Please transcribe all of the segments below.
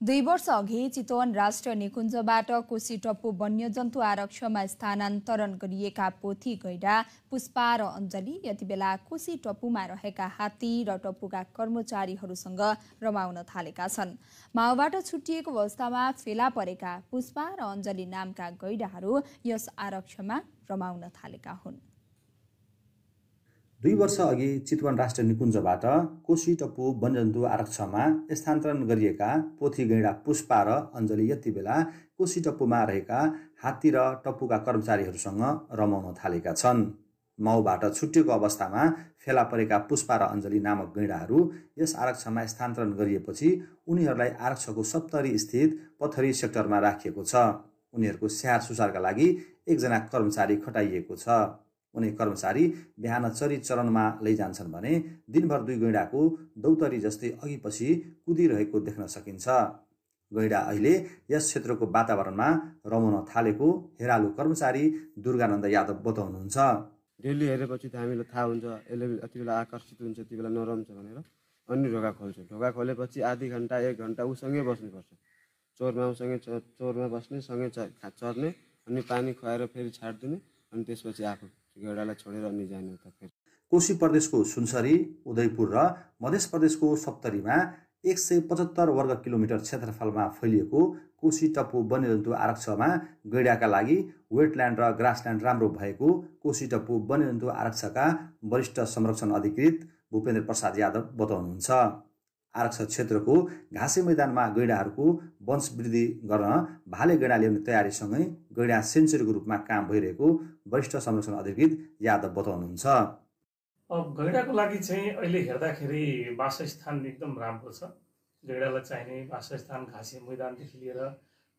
2 वर्ष अघि चितवन राष्ट्रिय निकुञ्जबाट कोसीटप्पु वन्यजन्तु आरक्षमा स्थानान्तरण गरिएका पोथी गैंडा पुष्पा र अञ्जली यतिबेला कोसीटप्पुमा रहेका हात्ती र टप्पुका कर्मचारीहरूसँग रमाउन थालेका छन्। माउबाट छुट्टिएको अवस्थामा फेला परेका पुष्पा र अञ्जली नामका गैंडाहरू यस आरक्षमा रमाउन थालेका हुन्। 2 वर्ष अघि चितवन राष्ट्रिय निकुञ्जबाट कोसीटप्पु वन्यजन्तु आरक्षमा स्थानान्तरण गरिएका पोथी गैंडा पुष्पा र अञ्जली यतिबेला कोसीटप्पुमा रहेका हात्ती र टप्पुका कर्मचारीहरूसँग रमाउन थालेका छन्। माउबाट छुट्टिएको अवस्थामा फेला परेका पुष्पा र अञ्जली नामक गैंडाहरू यस आरक्षमा स्थानान्तरण गरिएपछि उनीहरूलाई आरक्षको 70 स्थित पथरी सेक्टरमा राखिएको छ। उनीहरूको स्याहार सुसारका लागि एकजना कर्मचारी खटाइएको छ। उनी कर्मचारी बिहान चरी चरणमा लैजान्छन् भने दिनभर 2 गैंडाको दौतरी जस्तै अघिपछि कुदिरहेको देख्न सकिन्छ। गैंडा अहिले यस क्षेत्रको वातावरणमा रमाउन थालेको हेरालु कर्मचारी दुर्गानन्द यादव बताउनुहुन्छ। डेली हेरेपछि त हामीलाई थाहा हुन्छ यसले यति बेला आकर्षित हुन्छ यति बेला नरम्छ भनेर अनि ढोका खोल्छ। ढोका खोलेपछि आधी घण्टा 1 घण्टा उसँगै बस्नुपर्छ। चोरमा उसँगै चोरमा बस्ने सँगै चर्ने अनि पानी खुवाएर फेरि छाड्दिने अनि त्यसपछि आफू गैंडालाई छोडेर अनि जाने उता फेरि। कोशी प्रदेशको सुनसरी, उदयपुर र मध्य प्रदेशको सप्तरीमा 175 वर्ग किलोमिटर क्षेत्रफलमा फैलिएको कोसीटप्पु वन्यजन्तु आरक्षमा गैंडाका लागि वेटल्यान्ड र ग्रासल्यान्ड राम्रो भएको कोसीटप्पु वन्यजन्तु आरक्षका वरिष्ठ संरक्षण अधिकृत भूपेन्द्र प्रसाद यादव बताउनुहुन्छ। आरक्षक क्षेत्रको घाँसे मैदानमा गैंडाहरूको वंशवृद्धि गर्न भाले गैंडा ल्याउने तयारीसँगै गैंडा सेन्चुरीको रूपमा काम भइरहेको वरिष्ठ संरक्षण अधिकृत यादव बताउनुहुन्छ। गैंडाको लागि चाहिँ अहिले हेर्दाखेरि वासस्थान एकदम राम्रो छ। गैंडालाई चाहिने वासस्थान घाँसे मैदानदेखि लिएर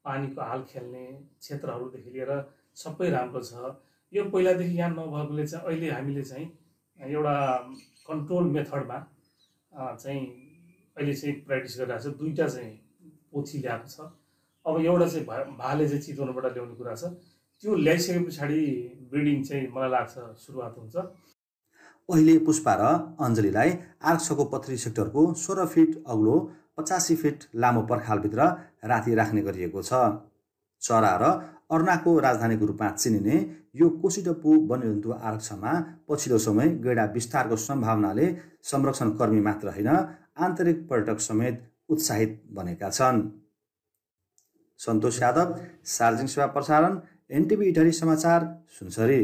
पानीको हाल खेल्ने क्षेत्रहरूदेखि लिएर सबै राम्रो छ। यो पहिलादेखि यहाँ नभएकोले चाहिँ अहिले हामीले चाहिँ एउटा कन्ट्रोल मेथडमा चाहिँ अहिले चाहिँ प्र्याक्टिस गरिरहेको छ। 2टा चाहिँ पोथी ल्याएको छ। अब एउटा चाहिँ भाले चाहिँ चितवनबाट ल्याउने कुरा छ। त्यो ल्याइसके पछाडि ब्रिडिङ चाहिँ मलाई लाग्छ सुरुवात हुन्छ। अहिले पुष्पा र अञ्जलीलाई आरक्षको पथरी सेक्टरको 16 फिट अग्लो 85 फिट लामो पर्खालभित्र राति राख्ने गरिएको छ। चरा र अर्नाको राजधानीको रूपमा चिनिने यो कोसीटप्पु वन्यजन्तु आरक्षमा पछिल्लो समय गैंडा विस्तारको सम्भावनाले संरक्षण कर्मी मात्र होइन आन्तरिक पर्यटक समेत उत्साहित बनेका छन्। सन्तोष यादव, सार्वजनिक सेवा प्रसारण, एनटिभी इटहरी समाचार, सुनसरी।